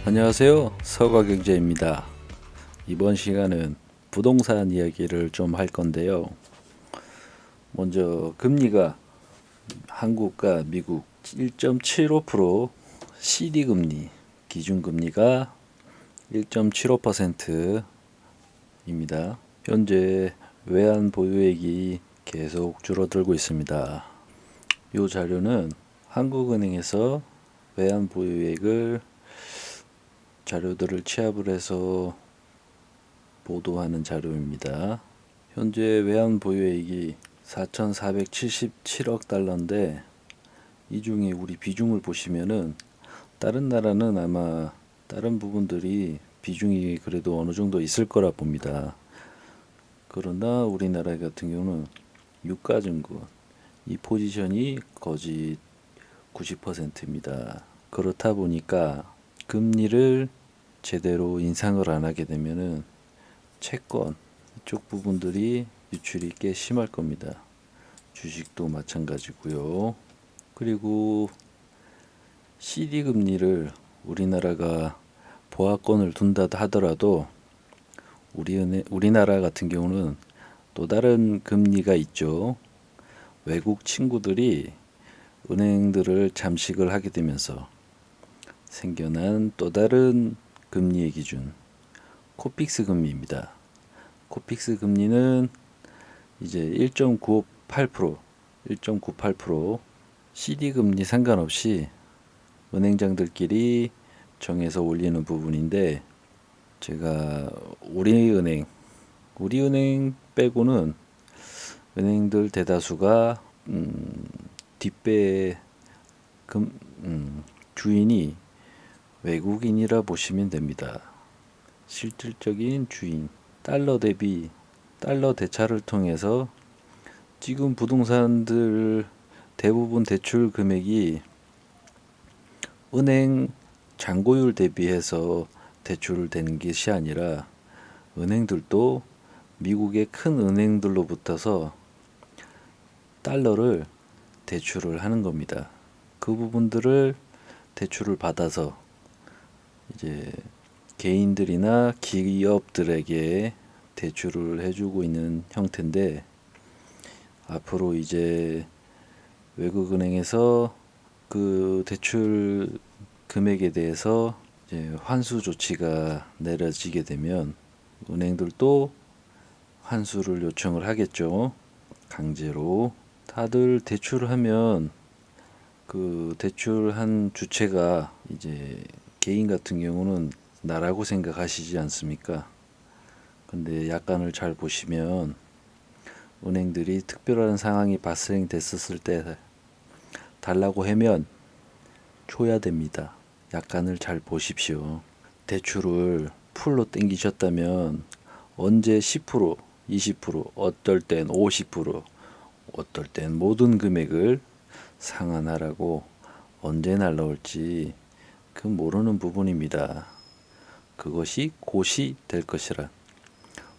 안녕하세요. 서가경제입니다. 이번 시간은 부동산 이야기를 좀 할 건데요. 먼저 금리가 한국과 미국 1.75% CD 금리, 기준금리가 1.75%입니다. 현재 외환 보유액이 계속 줄어들고 있습니다. 이 자료는 한국은행에서 외환 보유액을 자료들을 취합을 해서 보도하는 자료입니다. 현재 외환 보유액이 4,477억 달러인데 이 중에 우리 비중을 보시면은 다른 나라는 아마 다른 부분들이 비중이 그래도 어느 정도 있을 거라 봅니다. 그러나 우리나라 같은 경우는 유가증권 이 포지션이 거의 90%입니다. 그렇다 보니까 금리를 제대로 인상을 안 하게 되면은 채권 이쪽 부분들이 유출이 꽤 심할 겁니다. 주식도 마찬가지고요. 그리고 CD 금리를 우리나라가 보합권을 둔다 하더라도 우리나라 같은 경우는 또 다른 금리가 있죠. 외국 친구들이 은행들을 잠식을 하게 되면서 생겨난 또 다른 금리의 기준, 코픽스 금리입니다. 코픽스 금리는 이제 1.98%, 1.98% CD 금리 상관없이 은행장들끼리 정해서 올리는 부분인데 제가 우리은행 빼고는 은행들 대다수가 뒷배 주인이 외국인이라 보시면 됩니다. 실질적인 주인, 달러 대비 달러 대차를 통해서 지금 부동산들 대부분 대출 금액이 은행 잔고율 대비해서 대출을 되는 것이 아니라 은행들도 미국의 큰 은행들로부터서 달러를 대출을 하는 겁니다. 그 부분들을 대출을 받아서 이제 개인들이나 기업들에게 대출을 해주고 있는 형태인데 앞으로 이제 외국은행에서 그 대출 금액에 대해서 이제 환수 조치가 내려지게 되면 은행들도 환수를 요청을 하겠죠. 강제로. 다들 대출을 하면 그 대출한 주체가 이제 개인 같은 경우는 나라고 생각하시지 않습니까? 근데 약관을 잘 보시면 은행들이 특별한 상황이 발생됐었을 때 달라고 하면 줘야 됩니다. 약관을 잘 보십시오. 대출을 풀로 땡기셨다면 언제 10%, 20%, 어떨 땐 50%, 어떨 땐 모든 금액을 상환하라고 언제 날라올지 그 모르는 부분입니다. 그것이 곧이 될 것이라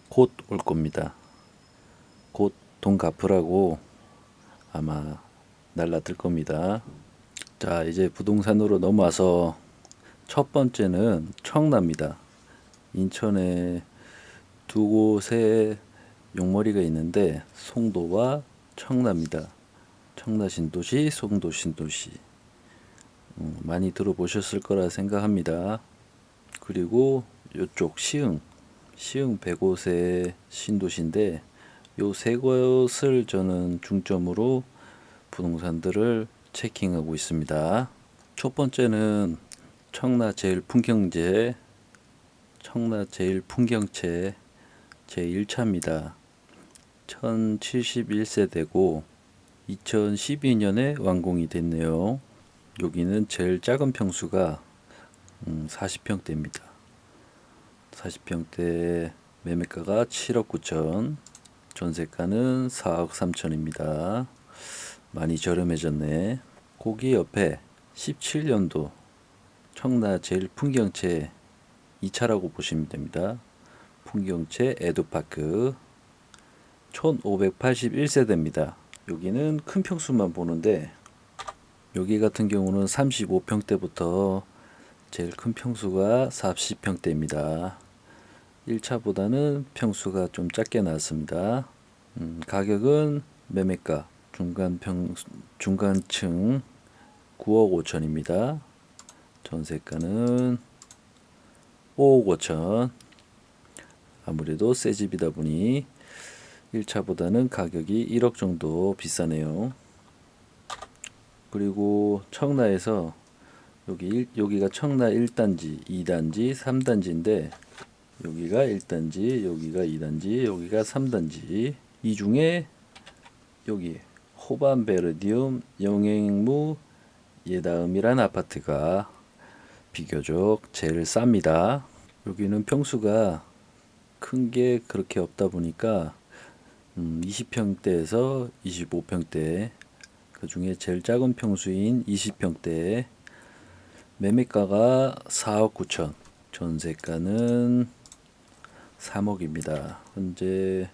곧 올 겁니다. 곧 돈 갚으라고 아마 날라들 겁니다. 자, 이제 부동산으로 넘어와서 첫 번째는 청라입니다. 인천에 두 곳에 용머리가 있는데 송도와 청라입니다. 청라 신도시, 송도 신도시. 많이 들어보셨을 거라 생각합니다. 그리고 이쪽 시흥 105세 신도시인데 요 세 곳을 저는 중점으로 부동산들을 체킹하고 있습니다. 첫 번째는 청라제일풍경제 제1차입니다. 1071세대고 2012년에 완공이 됐네요. 여기는 제일 작은 평수가 40평대입니다. 40평대 매매가가 7억 9천, 전세가는 4억 3천입니다. 많이 저렴해졌네. 거기 옆에 17년도 청라 제일풍경채 2차라고 보시면 됩니다. 풍경채 에듀파크 1581세대입니다. 여기는 큰 평수만 보는데 여기 같은 경우는 35평대부터 제일 큰 평수가 40평대입니다. 1차보다는 평수가 좀 작게 나왔습니다. 가격은 매매가 중간층 9억 5천입니다. 전세가는 5억 5천. 아무래도 새 집이다 보니 1차보다는 가격이 1억 정도 비싸네요. 그리고 청라에서 여기가 청라 1단지, 2단지, 3단지인데 여기가 1단지, 여기가 2단지, 여기가 3단지. 이 중에 여기 호반베르디움 영행무 예다음이란 아파트가 비교적 제일 쌉니다. 여기는 평수가 큰 게 그렇게 없다 보니까 20평대에서 25평대, 그 중에 제일 작은 평수인 20평대 매매가가 4억 9천, 전세가는 3억입니다. 현재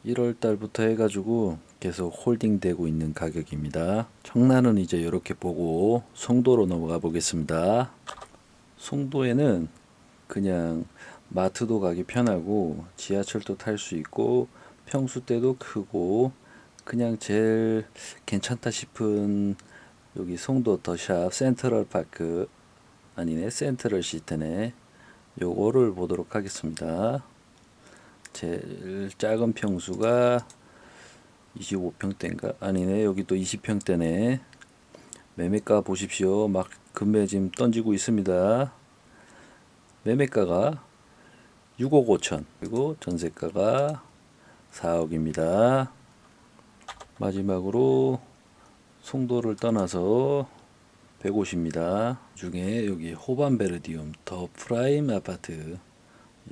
1월 달부터 해가지고 계속 홀딩되고 있는 가격입니다. 청라는 이제 이렇게 보고 송도로 넘어가 보겠습니다. 송도에는 그냥 마트도 가기 편하고 지하철도 탈 수 있고 평수대도 크고 그냥 제일 괜찮다 싶은 여기 송도 더샵 센트럴 파크, 아니네, 센트럴 시티네. 요거를 보도록 하겠습니다. 제일 작은 평수가 25평대인가? 아니네, 여기 또 20평대네. 매매가 보십시오. 막 금매 지금 던지고 있습니다. 매매가가 6억 5천, 그리고 전세가가 4억입니다. 마지막으로 송도를 떠나서 150입니다. 중에 여기 호반베르디움 더 프라임 아파트,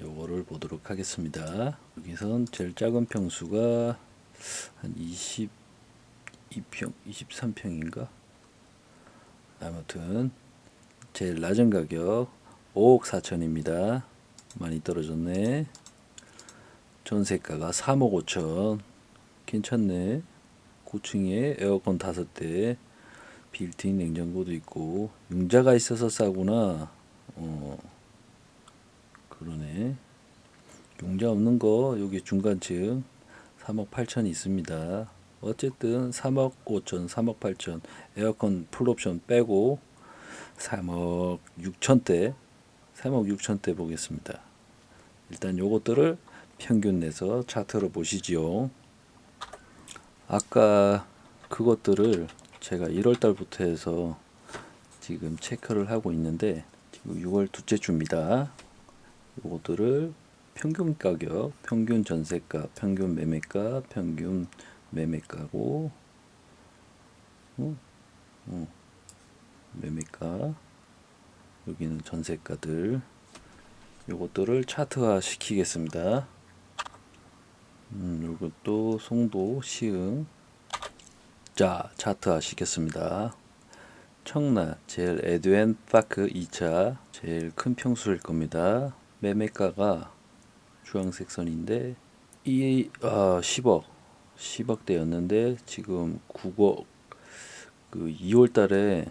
요거를 보도록 하겠습니다. 여기선 제일 작은 평수가 한 22평, 23평인가? 아무튼 제일 낮은 가격 5억 4천입니다. 많이 떨어졌네. 전세가가 3억 5천. 괜찮네. 고층에 에어컨 5대, 빌트인 냉장고도 있고. 융자가 있어서 싸구나. 그러네. 융자 없는 거 여기 중간층 3억 8천 있습니다. 어쨌든 3억 5천, 3억 8천, 에어컨 풀옵션 빼고 3억 6천대, 3억 6천대 보겠습니다. 일단 요것들을 평균 내서 차트로 보시지요. 아까 그것들을 제가 1월 달부터 해서 지금 체크를 하고 있는데 지금 6월 둘째 주입니다. 요것들을 평균 가격, 평균 전세가, 평균 매매가, 평균 매매가고 매매가, 여기는 전세가들, 요것들을 차트화 시키겠습니다. 요것도 송도 시흥. 자, 차트화 시켰습니다. 청라 제일 에드웬 파크 2차 제일 큰 평수일 겁니다. 매매가가 주황색 선인데 10억대였는데 지금 9억. 그 2월 달에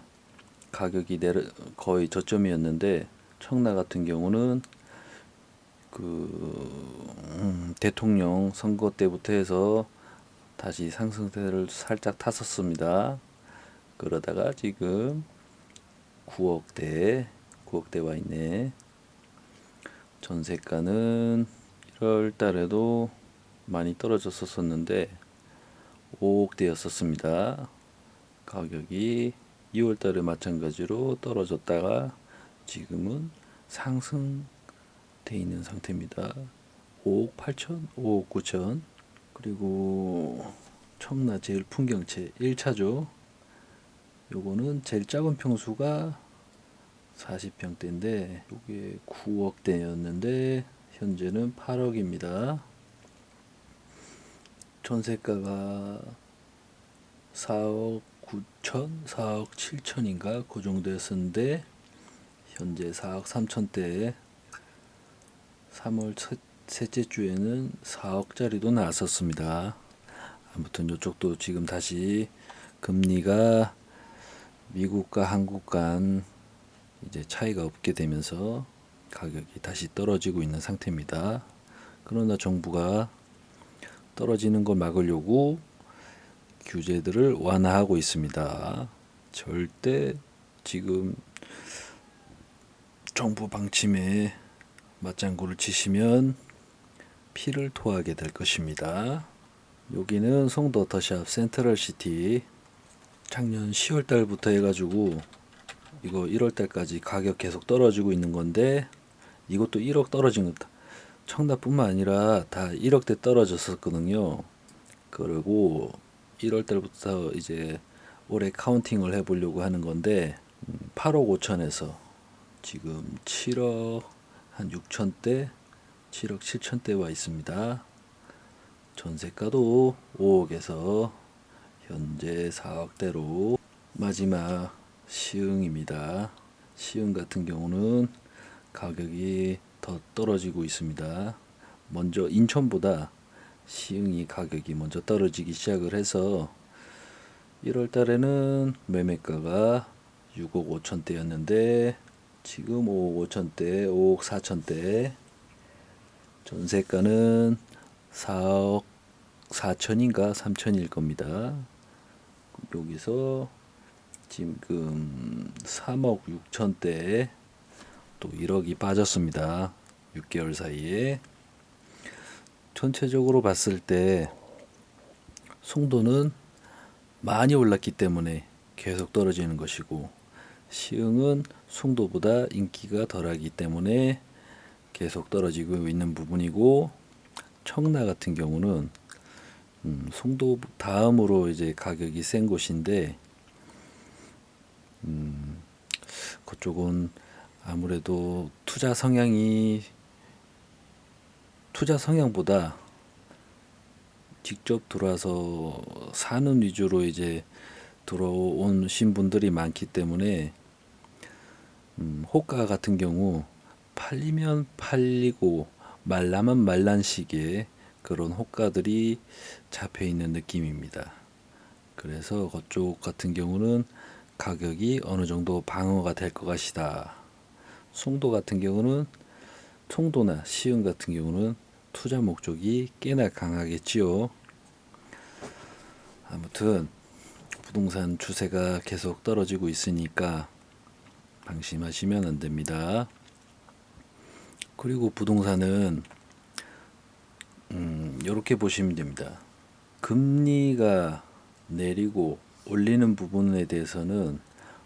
가격이 거의 저점이었는데 청라 같은 경우는 대통령 선거 때부터 해서 다시 상승세를 살짝 탔었습니다. 그러다가 지금 9억대 와 있네. 전세가는 1월 달에도 많이 떨어졌었는데 5억대였었습니다. 가격이 2월 달에 마찬가지로 떨어졌다가 지금은 상승돼 있는 상태입니다. 5억 8천, 5억 9천. 그리고 청라 제일 풍경채 1차죠. 요거는 제일 작은 평수가 40평대인데 요게 9억대였는데 현재는 8억입니다. 전세가가 4억 9천, 4억 7천인가 그 정도였었는데 현재 4억 3천대. 3월 셋째 주에는 4억짜리도 나왔었습니다. 아무튼 이쪽도 지금 다시 금리가 미국과 한국 간 이제 차이가 없게 되면서 가격이 다시 떨어지고 있는 상태입니다. 그러나 정부가 떨어지는 걸 막으려고 규제들을 완화하고 있습니다. 절대 지금 정부 방침에 맞장구를 치시면 피를 토하게 될 것입니다. 여기는 송도 더샵 센트럴시티. 작년 10월 달부터 해가지고 이거 1월 달까지 가격 계속 떨어지고 있는 건데, 이것도 1억 떨어진 것, 청라뿐만 아니라 다 1억대 떨어졌었거든요. 그리고 1월 달부터 이제 올해 카운팅을 해보려고 하는 건데, 8억 5천에서 지금 7억 한 6천대, 7억 7천대 와 있습니다. 전세가도 5억에서 현재 4억대로. 마지막 시흥입니다. 시흥 같은 경우는 가격이 더 떨어지고 있습니다. 먼저 인천보다 시흥이 가격이 먼저 떨어지기 시작을 해서 1월 달에는 매매가가 6억 5천대였는데 지금 5억 5천대, 5억 4천대. 전세가는 4억 4천인가 3천일 겁니다. 여기서 지금 3억 6천대에 또 1억이 빠졌습니다. 6개월 사이에. 전체적으로 봤을 때 송도는 많이 올랐기 때문에 계속 떨어지는 것이고, 시흥은 송도보다 인기가 덜하기 때문에 계속 떨어지고 있는 부분이고, 청라 같은 경우는 송도 다음으로 이제 가격이 센 곳인데, 그쪽은 아무래도 투자 성향보다 직접 들어와서 사는 위주로 이제 들어오신 분들이 많기 때문에 호가 같은 경우 팔리면 팔리고 말라면 말란 식의 그런 호가들이 잡혀 있는 느낌입니다. 그래서 그쪽 같은 경우는 가격이 어느 정도 방어가 될 것 같이다. 송도 같은 경우는, 송도나 시흥 같은 경우는 투자 목적이 꽤나 강하겠지요. 아무튼 부동산 추세가 계속 떨어지고 있으니까 방심하시면 안 됩니다. 그리고 부동산은 이렇게 보시면 됩니다. 금리가 내리고 올리는 부분에 대해서는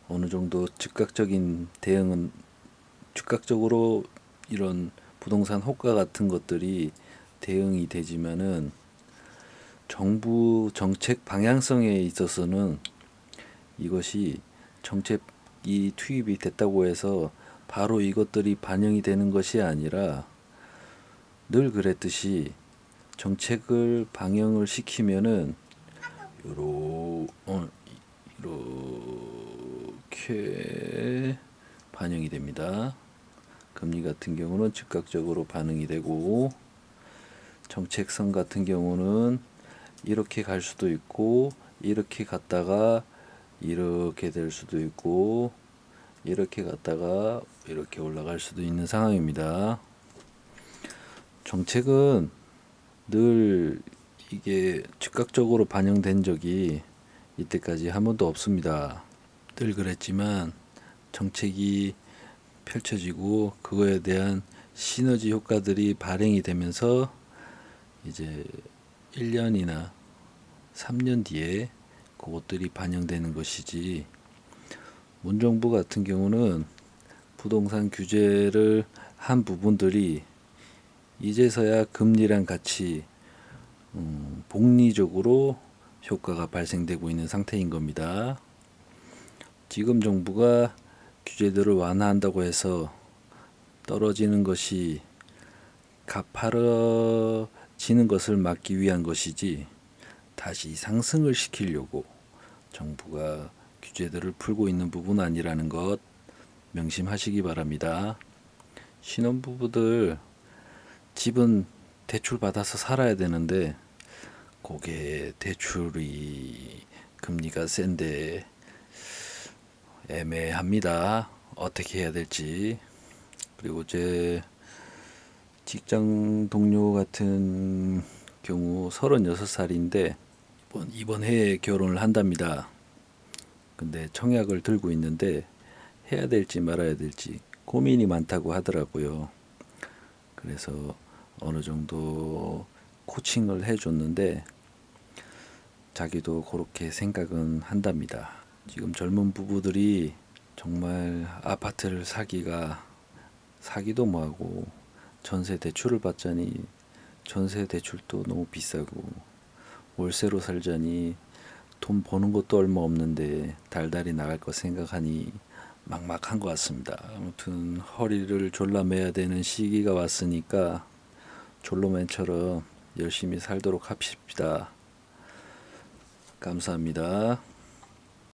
어느 정도 즉각적으로 이런 부동산 호가 같은 것들이 대응이 되지만은, 정부 정책 방향성에 있어서는 이것이 정책이 투입이 됐다고 해서 바로 이것들이 반영이 되는 것이 아니라, 늘 그랬듯이 정책을 방영을 시키면은 이렇게 반영이 됩니다. 금리 같은 경우는 즉각적으로 반응이 되고, 정책성 같은 경우는 이렇게 갈 수도 있고, 이렇게 갔다가 이렇게 될 수도 있고, 이렇게 갔다가 이렇게 올라갈 수도 있는 상황입니다. 정책은 늘 이게 즉각적으로 반영된 적이 이때까지 한 번도 없습니다. 늘 그랬지만 정책이 펼쳐지고 그거에 대한 시너지 효과들이 발행이 되면서 이제 1년이나 3년 뒤에 그것들이 반영되는 것이지, 문정부 같은 경우는 부동산 규제를 한 부분들이 이제서야 금리랑 같이 복리적으로 효과가 발생되고 있는 상태인 겁니다. 지금 정부가 규제들을 완화한다고 해서 떨어지는 것이 가파르지는 것을 막기 위한 것이지, 다시 상승을 시키려고 정부가 규제들을 풀고 있는 부분 아니라는 것 명심하시기 바랍니다. 신혼부부들 집은 대출 받아서 살아야 되는데, 그게 대출이 금리가 센데 애매합니다. 어떻게 해야 될지, 그리고 제 직장 동료 같은 경우 36살인데 이번 해에 결혼을 한답니다. 근데 청약을 들고 있는데 해야 될지 말아야 될지 고민이 많다고 하더라고요. 그래서 어느 정도 코칭을 해줬는데 자기도 그렇게 생각은 한답니다. 지금 젊은 부부들이 정말 아파트를 사기도 뭐하고 전세 대출을 받자니 전세 대출도 너무 비싸고 월세로 살자니 돈 버는 것도 얼마 없는데 달달이 나갈 거 생각하니 막막한 것 같습니다. 아무튼 허리를 졸라매야 되는 시기가 왔으니까 졸로맨처럼 열심히 살도록 합시다. 감사합니다.